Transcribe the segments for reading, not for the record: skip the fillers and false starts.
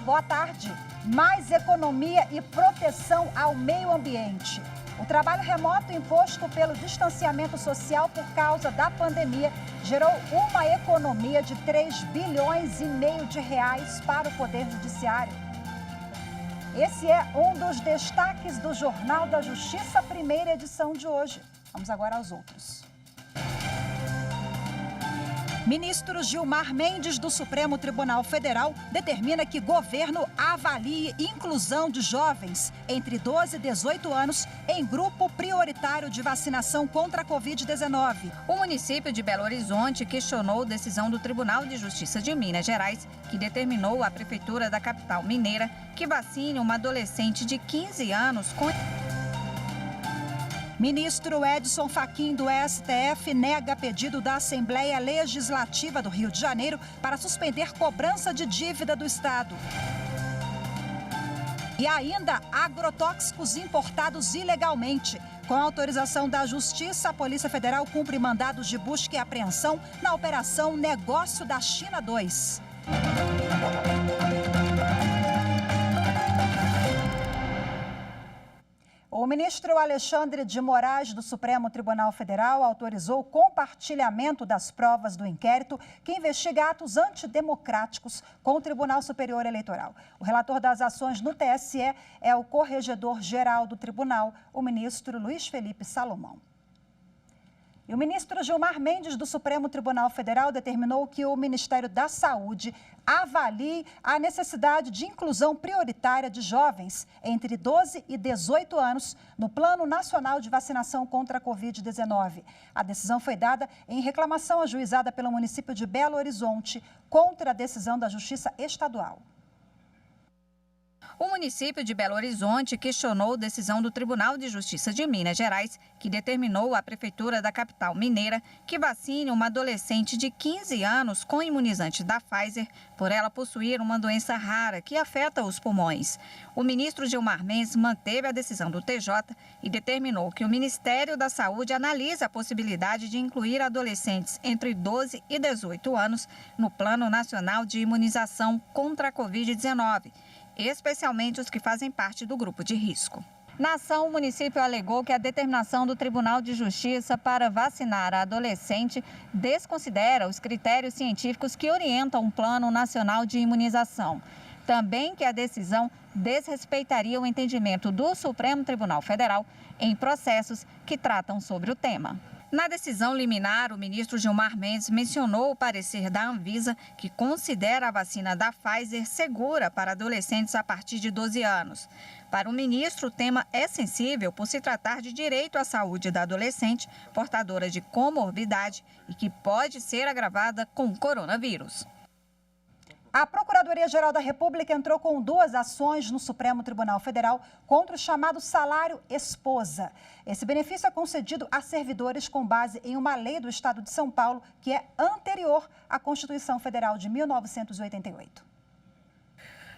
boa tarde. Mais economia e proteção ao meio ambiente. O trabalho remoto imposto pelo distanciamento social por causa da pandemia gerou uma economia de 3,5 bilhões de reais para o Poder Judiciário. Esse é um dos destaques do Jornal da Justiça, primeira edição de hoje. Vamos agora aos outros. Ministro Gilmar Mendes, do Supremo Tribunal Federal, determina que governo avalie inclusão de jovens entre 12 e 18 anos em grupo prioritário de vacinação contra a Covid-19. O município de Belo Horizonte questionou a decisão do Tribunal de Justiça de Minas Gerais, que determinou à Prefeitura da capital mineira que vacine uma adolescente de 15 anos com... Ministro Edson Fachin, do STF, nega pedido da Assembleia Legislativa do Rio de Janeiro para suspender cobrança de dívida do Estado. E ainda agrotóxicos importados ilegalmente. Com autorização da Justiça, a Polícia Federal cumpre mandados de busca e apreensão na Operação Negócio da China 2. O ministro Alexandre de Moraes, do Supremo Tribunal Federal, autorizou o compartilhamento das provas do inquérito que investiga atos antidemocráticos com o Tribunal Superior Eleitoral. O relator das ações no TSE é o corregedor-geral do tribunal, o ministro Luiz Felipe Salomão. E o ministro Gilmar Mendes, do Supremo Tribunal Federal, determinou que o Ministério da Saúde avalie a necessidade de inclusão prioritária de jovens entre 12 e 18 anos no Plano Nacional de Vacinação contra a Covid-19. A decisão foi dada em reclamação ajuizada pelo município de Belo Horizonte contra a decisão da Justiça Estadual. O município de Belo Horizonte questionou a decisão do Tribunal de Justiça de Minas Gerais, que determinou à Prefeitura da capital mineira que vacine uma adolescente de 15 anos com imunizante da Pfizer, por ela possuir uma doença rara que afeta os pulmões. O ministro Gilmar Mendes manteve a decisão do TJ e determinou que o Ministério da Saúde analise a possibilidade de incluir adolescentes entre 12 e 18 anos no Plano Nacional de Imunização contra a Covid-19. Especialmente os que fazem parte do grupo de risco. Na ação, o município alegou que a determinação do Tribunal de Justiça para vacinar a adolescente desconsidera os critérios científicos que orientam um Plano Nacional de Imunização. Também que a decisão desrespeitaria o entendimento do Supremo Tribunal Federal em processos que tratam sobre o tema. Na decisão liminar, o ministro Gilmar Mendes mencionou o parecer da Anvisa, que considera a vacina da Pfizer segura para adolescentes a partir de 12 anos. Para o ministro, o tema é sensível por se tratar de direito à saúde da adolescente, portadora de comorbidade e que pode ser agravada com o coronavírus. A Procuradoria-Geral da República entrou com 2 ações no Supremo Tribunal Federal contra o chamado salário esposa. Esse benefício é concedido a servidores com base em uma lei do Estado de São Paulo que é anterior à Constituição Federal de 1988.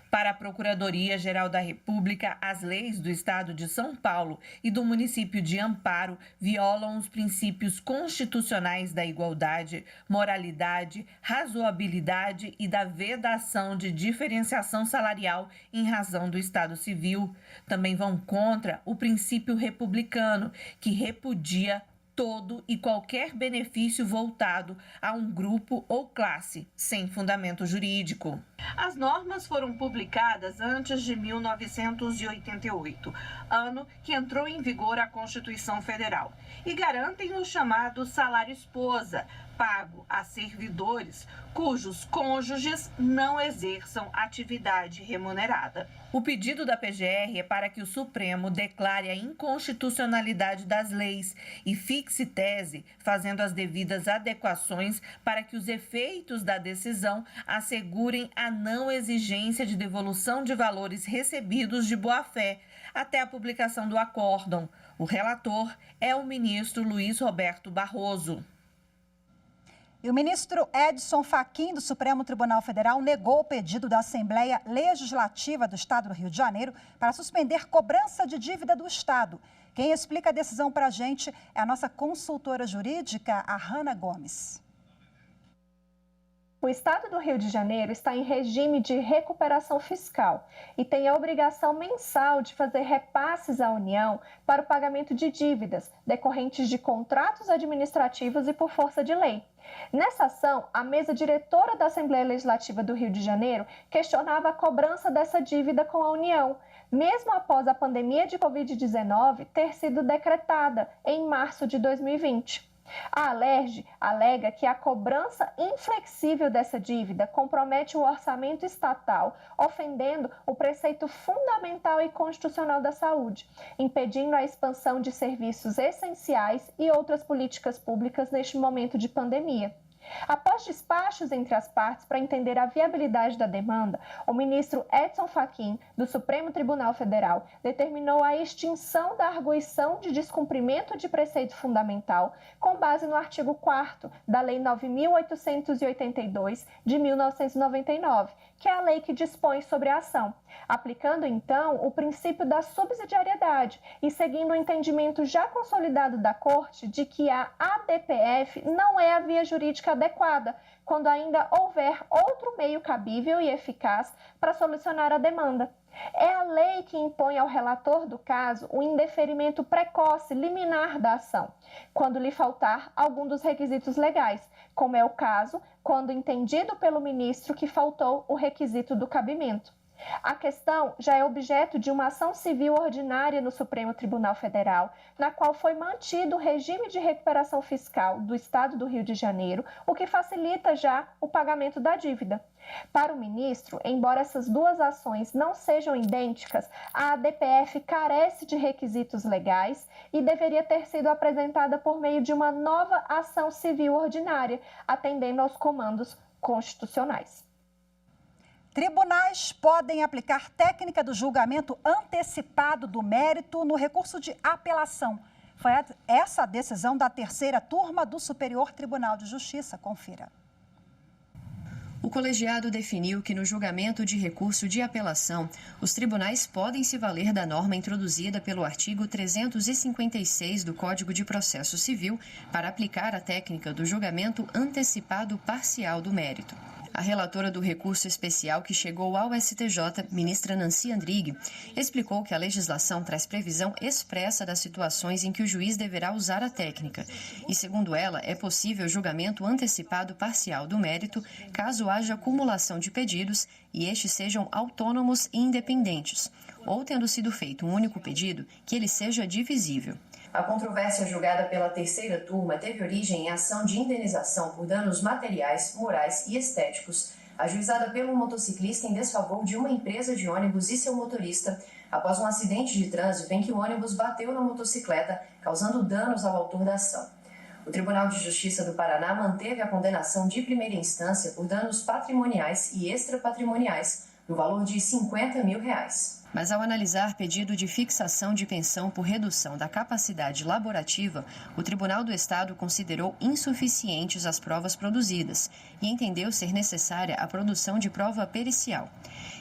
Para a Procuradoria-Geral da República, as leis do Estado de São Paulo e do município de Amparo violam os princípios constitucionais da igualdade, moralidade, razoabilidade e da vedação de diferenciação salarial em razão do Estado civil. Também vão contra o princípio republicano, que repudia todo e qualquer benefício voltado a um grupo ou classe sem fundamento jurídico. As normas foram publicadas antes de 1988, ano que entrou em vigor a Constituição Federal, e garantem o chamado salário esposa, pago a servidores cujos cônjuges não exerçam atividade remunerada. O pedido da PGR é para que o Supremo declare a inconstitucionalidade das leis e fixe tese, fazendo as devidas adequações para que os efeitos da decisão assegurem a não exigência de devolução de valores recebidos de boa-fé até a publicação do acórdão. O relator é o ministro Luiz Roberto Barroso. E o ministro Edson Fachin, do Supremo Tribunal Federal, negou o pedido da Assembleia Legislativa do Estado do Rio de Janeiro para suspender cobrança de dívida do Estado. Quem explica a decisão para a gente é a nossa consultora jurídica, a Hanna Gomes. O O Estado do Rio de Janeiro está em regime de recuperação fiscal e tem a obrigação mensal de fazer repasses à União para o pagamento de dívidas decorrentes de contratos administrativos e por força de lei. Nessa ação, a mesa diretora da Assembleia Legislativa do Rio de Janeiro questionava a cobrança dessa dívida com a União, mesmo após a pandemia de Covid-19 ter sido decretada em março de 2020. A Alerj alega que a cobrança inflexível dessa dívida compromete o orçamento estatal, ofendendo o preceito fundamental e constitucional da saúde, impedindo a expansão de serviços essenciais e outras políticas públicas neste momento de pandemia. Após despachos entre as partes para entender a viabilidade da demanda, o ministro Edson Fachin, do Supremo Tribunal Federal, determinou a extinção da arguição de descumprimento de preceito fundamental com base no artigo 4º da Lei 9.882, de 1999, que é a lei que dispõe sobre a ação, aplicando então o princípio da subsidiariedade e seguindo o entendimento já consolidado da Corte de que a ADPF não é a via jurídica adequada, quando ainda houver outro meio cabível e eficaz para solucionar a demanda. É a lei que impõe ao relator do caso o indeferimento precoce liminar da ação, quando lhe faltar algum dos requisitos legais, como é o caso quando entendido pelo ministro que faltou o requisito do cabimento. A questão já é objeto de uma ação civil ordinária no Supremo Tribunal Federal, na qual foi mantido o regime de recuperação fiscal do Estado do Rio de Janeiro, o que facilita já o pagamento da dívida. Para o ministro, embora essas duas ações não sejam idênticas, a ADPF carece de requisitos legais e deveria ter sido apresentada por meio de uma nova ação civil ordinária, atendendo aos comandos constitucionais. Tribunais podem aplicar técnica do julgamento antecipado do mérito no recurso de apelação. Foi essa a decisão da terceira turma do Superior Tribunal de Justiça. Confira. O colegiado definiu que no julgamento de recurso de apelação, os tribunais podem se valer da norma introduzida pelo artigo 356 do Código de Processo Civil para aplicar a técnica do julgamento antecipado parcial do mérito. A relatora do recurso especial que chegou ao STJ, ministra Nancy Andrighi, explicou que a legislação traz previsão expressa das situações em que o juiz deverá usar a técnica e, segundo ela, é possível julgamento antecipado parcial do mérito caso haja acumulação de pedidos e estes sejam autônomos e independentes, ou tendo sido feito um único pedido, que ele seja divisível. A controvérsia julgada pela terceira turma teve origem em ação de indenização por danos materiais, morais e estéticos, ajuizada pelo motociclista em desfavor de uma empresa de ônibus e seu motorista, após um acidente de trânsito em que o ônibus bateu na motocicleta, causando danos ao autor da ação. O Tribunal de Justiça do Paraná manteve a condenação de primeira instância por danos patrimoniais e extrapatrimoniais, no valor de R$50 mil. Mas ao analisar pedido de fixação de pensão por redução da capacidade laborativa, o Tribunal do Estado considerou insuficientes as provas produzidas e entendeu ser necessária a produção de prova pericial.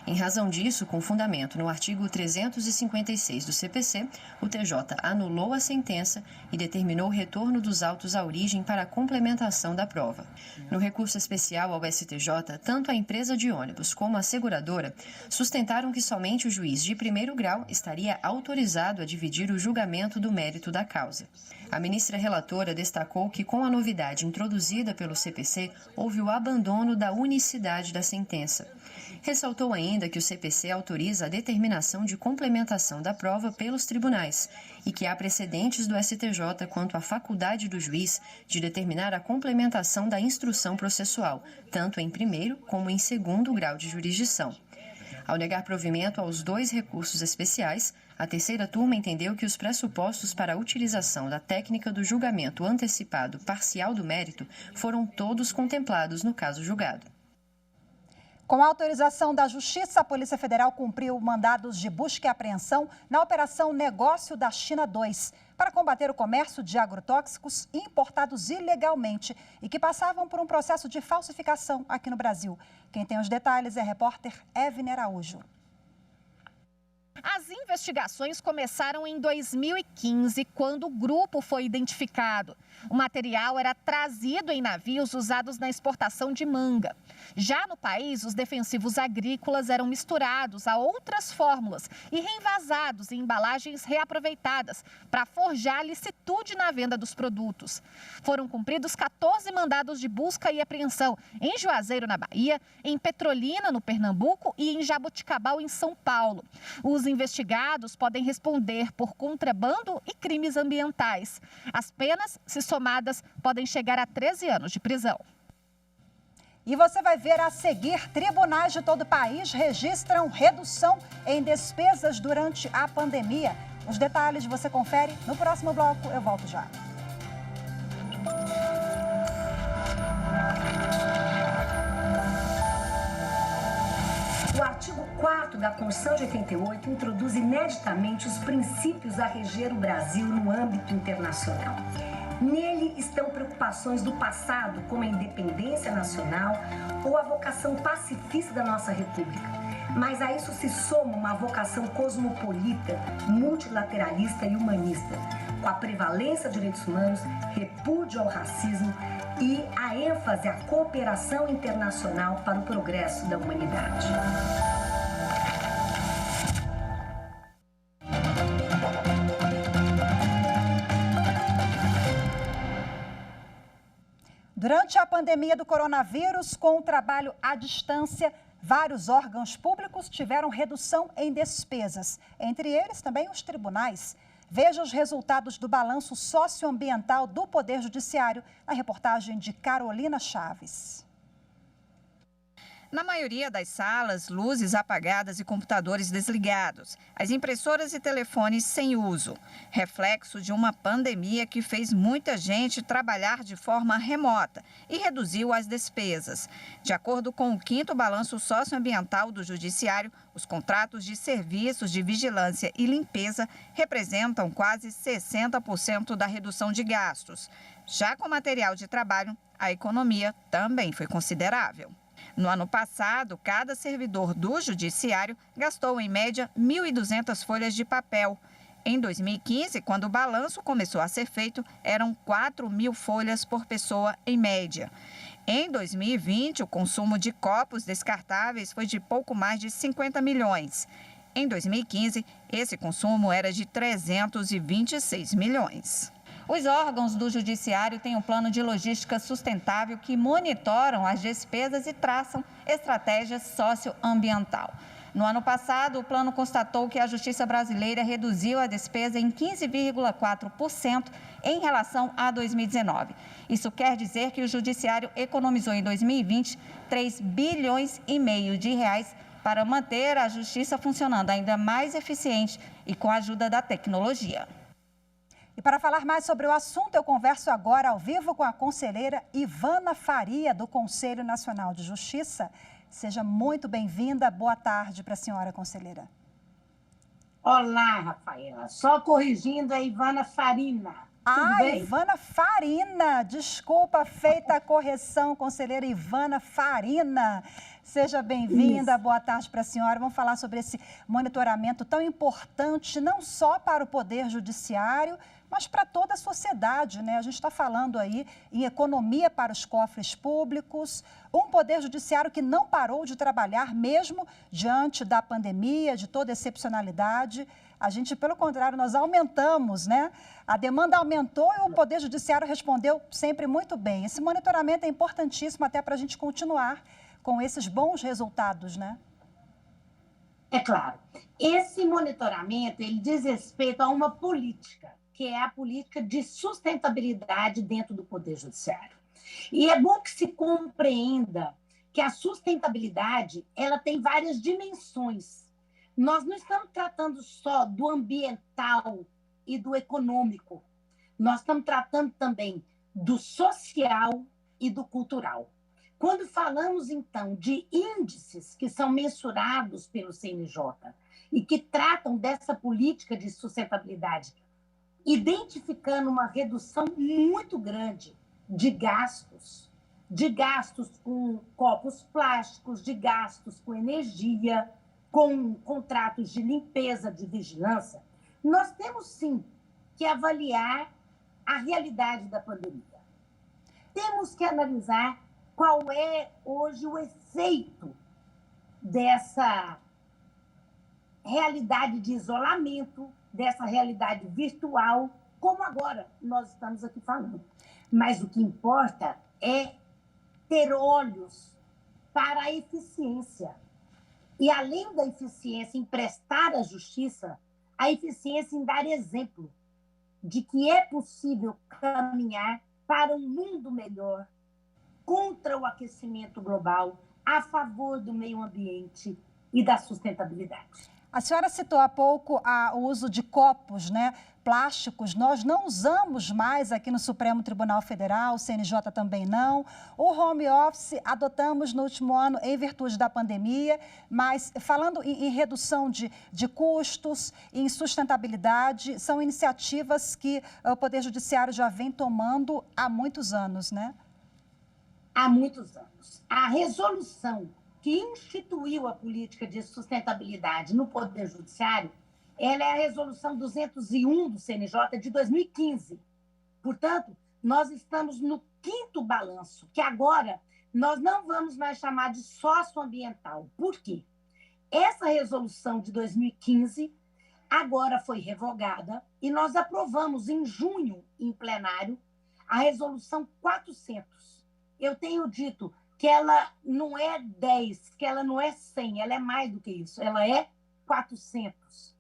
Em razão disso, com fundamento no artigo 356 do CPC, o TJ anulou a sentença e determinou o retorno dos autos à origem para a complementação da prova. No recurso especial ao STJ, tanto a empresa de ônibus como a seguradora sustentaram que somente o juiz de primeiro grau estaria autorizado a dividir o julgamento do mérito da causa. A ministra relatora destacou que, com a novidade introduzida pelo CPC, houve o abandono da unicidade da sentença. Ressaltou ainda que o CPC autoriza a determinação de complementação da prova pelos tribunais e que há precedentes do STJ quanto à faculdade do juiz de determinar a complementação da instrução processual, tanto em primeiro como em segundo grau de jurisdição. Ao negar provimento aos dois recursos especiais, a terceira turma entendeu que os pressupostos para a utilização da técnica do julgamento antecipado parcial do mérito foram todos contemplados no caso julgado. Com a autorização da Justiça, a Polícia Federal cumpriu mandados de busca e apreensão na Operação Negócio da China 2, para combater o comércio de agrotóxicos importados ilegalmente e que passavam por um processo de falsificação aqui no Brasil. Quem tem os detalhes é a repórter Evne Araújo. As investigações começaram em 2015, quando o grupo foi identificado. O material era trazido em navios usados na exportação de manga. Já no país, os defensivos agrícolas eram misturados a outras fórmulas e reenvasados em embalagens reaproveitadas para forjar licitude na venda dos produtos. Foram cumpridos 14 mandados de busca e apreensão em Juazeiro, na Bahia, em Petrolina, no Pernambuco, e em Jaboticabal, em São Paulo. Os investigados podem responder por contrabando e crimes ambientais. As penas, se somadas, podem chegar a 13 anos de prisão. E você vai ver a seguir: tribunais de todo o país registram redução em despesas durante a pandemia. Os detalhes você confere no próximo bloco. Eu volto já. O artigo 4º da Constituição de 88 introduz ineditamente os princípios a reger o Brasil no âmbito internacional. Nele estão preocupações do passado, como a independência nacional ou a vocação pacifista da nossa República. Mas a isso se soma uma vocação cosmopolita, multilateralista e humanista, com a prevalência de direitos humanos, repúdio ao racismo e a ênfase à cooperação internacional para o progresso da humanidade. Durante a pandemia do coronavírus, com o trabalho à distância, vários órgãos públicos tiveram redução em despesas, entre eles também os tribunais. Veja os resultados do balanço socioambiental do Poder Judiciário na reportagem de Carolina Chaves. Na maioria das salas, luzes apagadas e computadores desligados. As impressoras e telefones sem uso. Reflexo de uma pandemia que fez muita gente trabalhar de forma remota e reduziu as despesas. De acordo com o 5º balanço socioambiental do Judiciário, os contratos de serviços de vigilância e limpeza representam quase 60% da redução de gastos. Já com material de trabalho, a economia também foi considerável. No ano passado, cada servidor do Judiciário gastou, em média, 1.200 folhas de papel. Em 2015, quando o balanço começou a ser feito, eram 4.000 folhas por pessoa, em média. Em 2020, o consumo de copos descartáveis foi de pouco mais de 50 milhões. Em 2015, esse consumo era de 326 milhões. Os órgãos do Judiciário têm um plano de logística sustentável que monitoram as despesas e traçam estratégias socioambiental. No ano passado, o plano constatou que a Justiça brasileira reduziu a despesa em 15,4% em relação a 2019. Isso quer dizer que o Judiciário economizou em 2020 3,5 bilhões de reais para manter a Justiça funcionando ainda mais eficiente e com a ajuda da tecnologia. E para falar mais sobre o assunto, eu converso agora ao vivo com a conselheira Ivana Faria, do Conselho Nacional de Justiça. Seja muito bem-vinda. Boa tarde para a senhora, conselheira. Olá, Rafaela. Só corrigindo, é Ivana Farina. Tudo bem? Ivana Farina. Desculpa, feita a correção, conselheira Ivana Farina. Seja bem-vinda, boa tarde para a senhora. Vamos falar sobre esse monitoramento tão importante, não só para o Poder Judiciário, mas para toda a sociedade, né? A gente está falando aí em economia para os cofres públicos, um Poder Judiciário que não parou de trabalhar mesmo diante da pandemia, de toda excepcionalidade. A gente, pelo contrário, nós aumentamos, né? A demanda aumentou e o Poder Judiciário respondeu sempre muito bem. Esse monitoramento é importantíssimo até para a gente continuar com esses bons resultados, né? É claro. Esse monitoramento, ele diz respeito a uma política, que é a política de sustentabilidade dentro do Poder Judiciário. E é bom que se compreenda que a sustentabilidade, ela tem várias dimensões. Nós não estamos tratando só do ambiental e do econômico. Nós estamos tratando também do social e do cultural. Quando falamos, então, de índices que são mensurados pelo CNJ e que tratam dessa política de sustentabilidade, identificando uma redução muito grande de gastos com copos plásticos, de gastos com energia, com contratos de limpeza, de vigilância, nós temos sim que avaliar a realidade da pandemia. Temos que analisar qual é hoje o efeito dessa realidade de isolamento, dessa realidade virtual, como agora nós estamos aqui falando. Mas o que importa é ter olhos para a eficiência. E, além da eficiência em prestar a justiça, a eficiência em dar exemplo de que é possível caminhar para um mundo melhor, contra o aquecimento global, a favor do meio ambiente e da sustentabilidade. A senhora citou há pouco o uso de copos, né, plásticos. Nós não usamos mais aqui no Supremo Tribunal Federal, o CNJ também não. O home office adotamos no último ano em virtude da pandemia, mas falando em redução de custos, em sustentabilidade, são iniciativas que o Poder Judiciário já vem tomando há muitos anos, né? Há muitos anos. A resolução que instituiu a política de sustentabilidade no Poder Judiciário, ela é a resolução 201 do CNJ de 2015. Portanto, nós estamos no 5º balanço, que agora nós não vamos mais chamar de socioambiental. Por quê? Essa resolução de 2015 agora foi revogada e nós aprovamos em junho, em plenário, a resolução 400. Eu tenho dito que ela não é 10, que ela não é 100, ela é mais do que isso, ela é 400.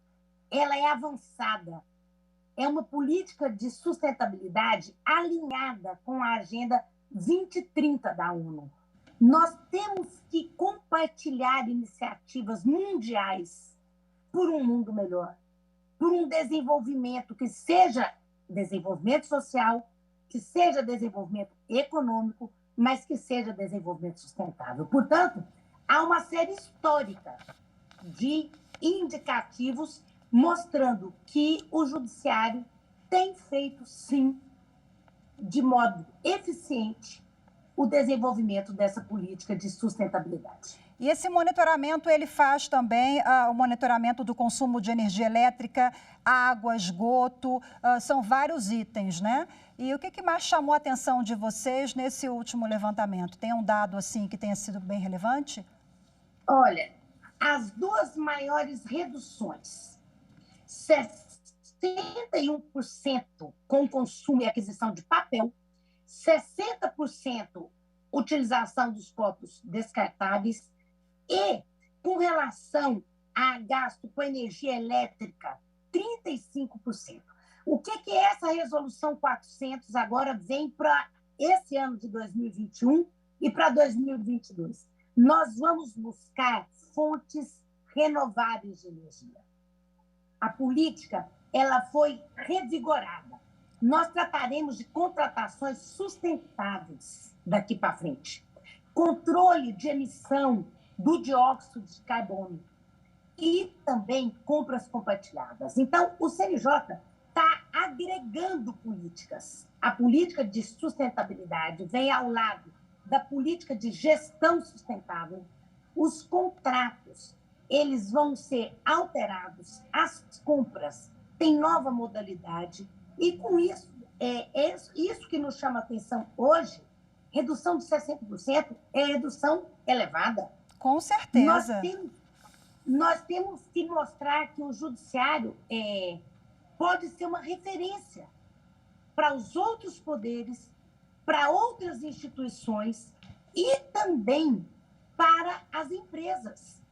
Ela é avançada. É uma política de sustentabilidade alinhada com a Agenda 2030 da ONU. Nós temos que compartilhar iniciativas mundiais por um mundo melhor, por um desenvolvimento que seja desenvolvimento social, que seja desenvolvimento econômico, mas que seja desenvolvimento sustentável. Portanto, há uma série histórica de indicativos mostrando que o Judiciário tem feito, sim, de modo eficiente, o desenvolvimento dessa política de sustentabilidade. E esse monitoramento, ele faz também o monitoramento do consumo de energia elétrica, água, esgoto, são vários itens, né? E o que mais chamou a atenção de vocês nesse último levantamento? Tem um dado assim que tenha sido bem relevante? Olha, as duas maiores reduções, 61% com consumo e aquisição de papel, 60% utilização dos copos descartáveis e, com relação a gasto com energia elétrica, 35%. O que é essa resolução 400 agora vem para esse ano de 2021 e para 2022? Nós vamos buscar fontes renováveis de energia. A política, ela foi revigorada. Nós trataremos de contratações sustentáveis daqui para frente. Controle de emissão do dióxido de carbono e também compras compartilhadas. Então, o CNJ está agregando políticas. A política de sustentabilidade vem ao lado da política de gestão sustentável. Os contratos, eles vão ser alterados, as compras têm nova modalidade e, com isso, isso que nos chama a atenção hoje, redução de 60% é redução elevada. Com certeza. Nós temos que mostrar que o Judiciário pode ser uma referência para os outros poderes, para outras instituições e também para as empresas.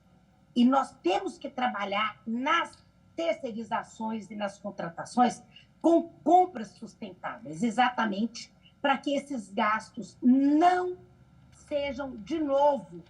E nós temos que trabalhar nas terceirizações e nas contratações com compras sustentáveis, exatamente para que esses gastos não sejam, de novo,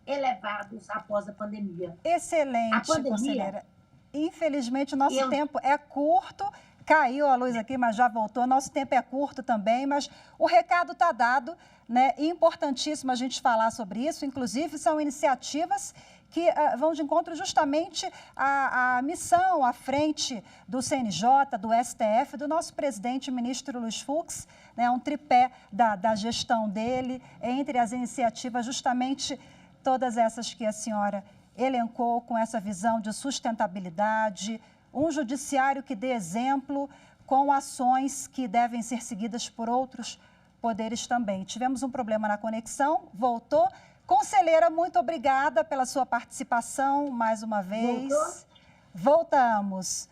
elevados após a pandemia. Excelente, conselheira. Infelizmente, o nosso tempo é curto. Caiu a luz aqui, mas já voltou. Nosso tempo é curto também, mas o recado está dado, né? Importantíssimo a gente falar sobre isso. Inclusive, são iniciativas que vão de encontro justamente à missão à frente do CNJ, do STF, do nosso presidente, ministro Luiz Fux, né? Um tripé da gestão dele, entre as iniciativas justamente todas essas que a senhora elencou com essa visão de sustentabilidade, um judiciário que dê exemplo com ações que devem ser seguidas por outros poderes também. Tivemos um problema na conexão, voltou. Conselheira, muito obrigada pela sua participação mais uma vez. Voltamos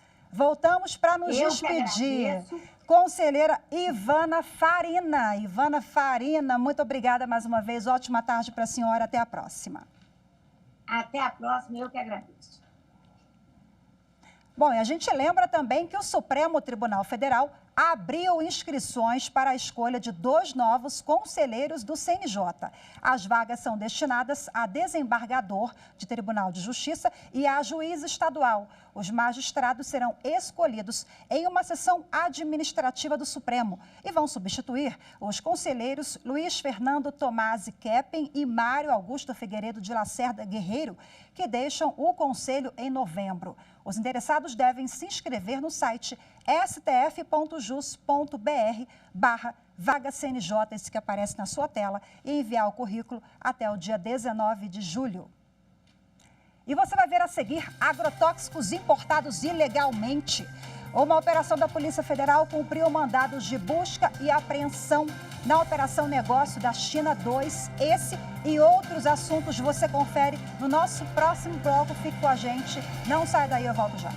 para nos despedir. Conselheira Ivana Farina. Ivana Farina, muito obrigada mais uma vez. Ótima tarde para a senhora. Até a próxima. Até a próxima, eu que agradeço. Bom, e a gente lembra também que o Supremo Tribunal Federal abriu inscrições para a escolha de 2 novos conselheiros do CNJ. As vagas são destinadas a desembargador de Tribunal de Justiça e a juiz estadual. Os magistrados serão escolhidos em uma sessão administrativa do Supremo e vão substituir os conselheiros Luiz Fernando Tomasi Keppen e Mário Augusto Figueiredo de Lacerda Guerreiro, que deixam o Conselho em novembro. Os interessados devem se inscrever no site stf.jus.br/vaga CNJ, esse que aparece na sua tela, e enviar o currículo até o dia 19 de julho. E você vai ver a seguir agrotóxicos importados ilegalmente. Uma operação da Polícia Federal cumpriu mandados de busca e apreensão na Operação Negócio da China 2. Esse e outros assuntos você confere no nosso próximo bloco. Fique com a gente. Não sai daí, eu volto já.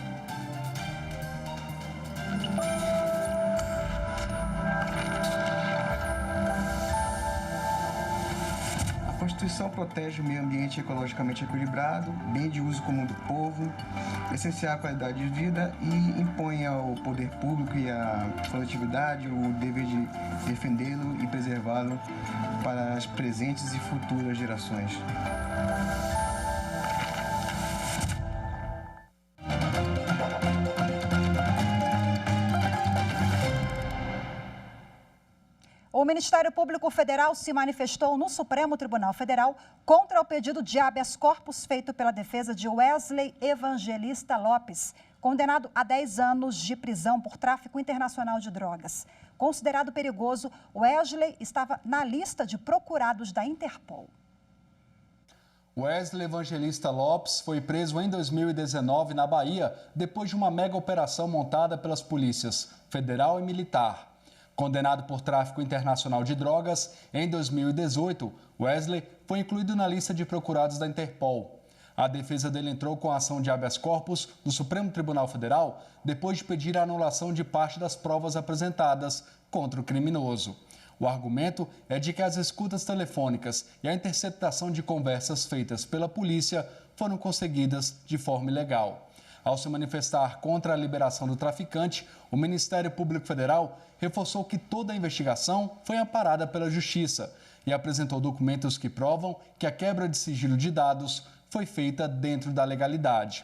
A Constituição protege o meio ambiente ecologicamente equilibrado, bem de uso comum do povo, essencial à qualidade de vida e impõe ao poder público e à coletividade o dever de defendê-lo e preservá-lo para as presentes e futuras gerações. O Ministério Público Federal se manifestou no Supremo Tribunal Federal contra o pedido de habeas corpus feito pela defesa de Wesley Evangelista Lopes, condenado a 10 anos de prisão por tráfico internacional de drogas. Considerado perigoso, Wesley estava na lista de procurados da Interpol. Wesley Evangelista Lopes foi preso em 2019 na Bahia, depois de uma mega operação montada pelas polícias federal e militar. Condenado por tráfico internacional de drogas, em 2018, Wesley foi incluído na lista de procurados da Interpol. A defesa dele entrou com a ação de habeas corpus no Supremo Tribunal Federal depois de pedir a anulação de parte das provas apresentadas contra o criminoso. O argumento é de que as escutas telefônicas e a interceptação de conversas feitas pela polícia foram conseguidas de forma ilegal. Ao se manifestar contra a liberação do traficante, o Ministério Público Federal reforçou que toda a investigação foi amparada pela Justiça e apresentou documentos que provam que a quebra de sigilo de dados foi feita dentro da legalidade.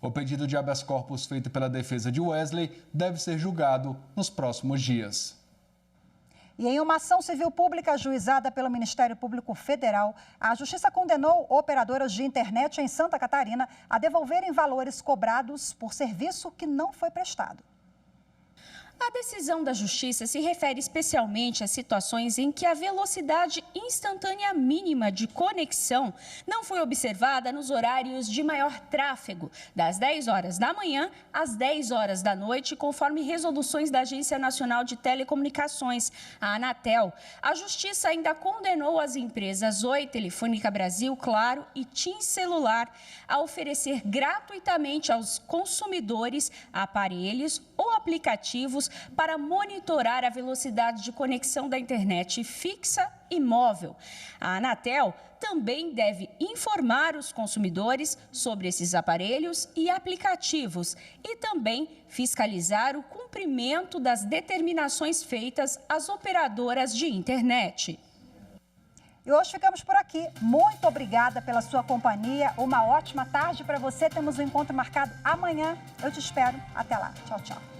O pedido de habeas corpus feito pela defesa de Wesley deve ser julgado nos próximos dias. E em uma ação civil pública ajuizada pelo Ministério Público Federal, a Justiça condenou operadoras de internet em Santa Catarina a devolverem valores cobrados por serviço que não foi prestado. A decisão da Justiça se refere especialmente a situações em que a velocidade instantânea mínima de conexão não foi observada nos horários de maior tráfego, das 10 horas da manhã às 10 horas da noite, conforme resoluções da Agência Nacional de Telecomunicações, a Anatel. A Justiça ainda condenou as empresas Oi, Telefônica Brasil, Claro e TIM Celular a oferecer gratuitamente aos consumidores aparelhos ou aplicativos para monitorar a velocidade de conexão da internet fixa e móvel. A Anatel também deve informar os consumidores sobre esses aparelhos e aplicativos e também fiscalizar o cumprimento das determinações feitas às operadoras de internet. E hoje ficamos por aqui. Muito obrigada pela sua companhia. Uma ótima tarde para você. Temos um encontro marcado amanhã. Eu te espero. Até lá. Tchau, tchau.